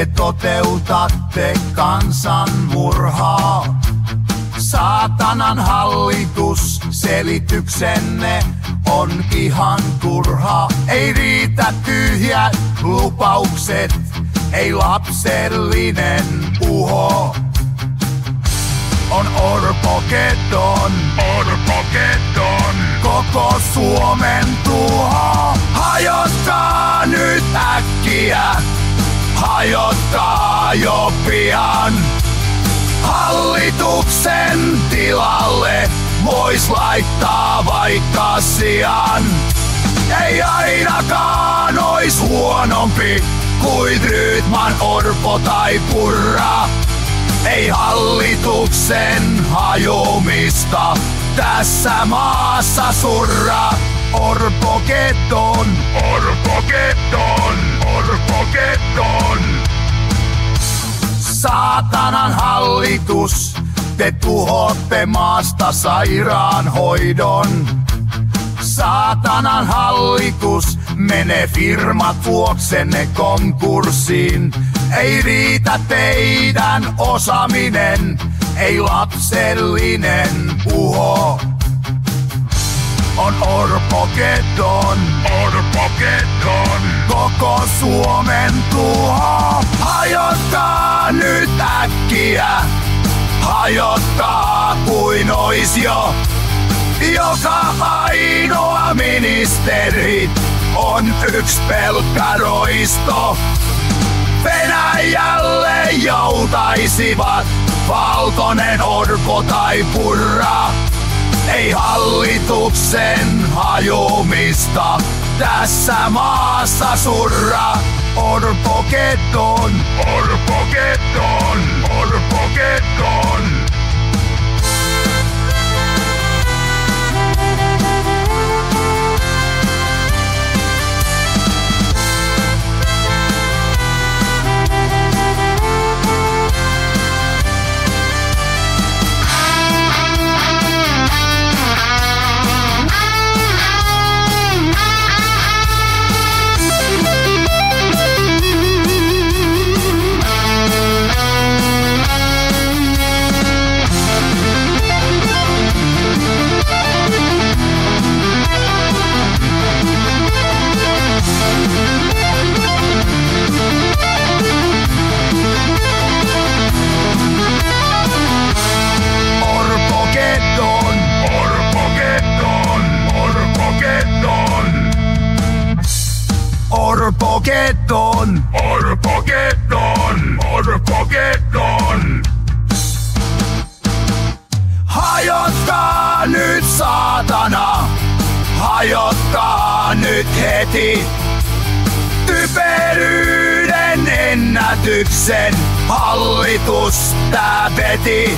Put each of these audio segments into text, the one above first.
te toteutatte kansanmurhaa. Saatanan hallitus, selityksenne on ihan turha. Ei riitä tyhjät lupaukset, ei lapsellinen uho. On Orpogeddon, Orpogeddon, koko Suomen tuho. Hajottaa nyt äkkiä, hajottaa jo pian. Hallituksen tilalle vois laittaa vaikka sian. Ei ainakaan ois huonompi kuin Rydman, Orpo tai Purra. Ei hallituksen hajomista tässä maassa surra. Orpogeddon, Orpogeddon, Orpogeddon. Saatanan hallitus, te tuhoatte maasta sairaanhoidon. Saatanan hallitus, menee firmat vuoksenne konkurssiin. Ei riitä teidän osaaminen, ei lapsellinen uho. On Orpogeddon, Orpogeddon, koko Suomen tuho. Hajottaa nyt äkkiä, hajottaa kuin ois jo. Joka ainoa ministeri on yks pelkkä roisto. Venäjälle joutaisivat Valtonen, Orpo tai Purra. Ei hallituksen hajomista tässä maassa surra. Orpogeddon, Orpogeddon, Orpogeddon. Orpogeddon, Orpogeddon, Orpogeddon. Hajottaa nyt saatana, hajottaa nyt heti. Typeryyden ennätyksen hallitus tää veti.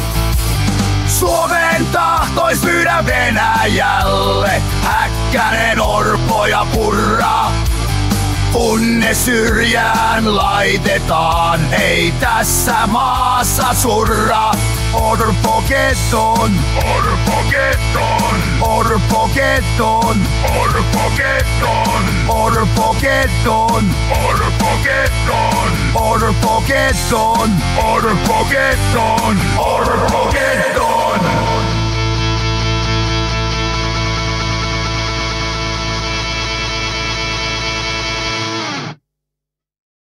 Suomen tahtois myydä Venäjälle Häkkänen, Orpo ja Purra. Kun ne syrjään laitetaan, ei tässä maassa surra. Orpogeddon, Orpogeddon, Orpogeddon, Orpogeddon, Orpogeddon, Orpogeddon, Orpogeddon, Orpogeddon, Orpogeddon.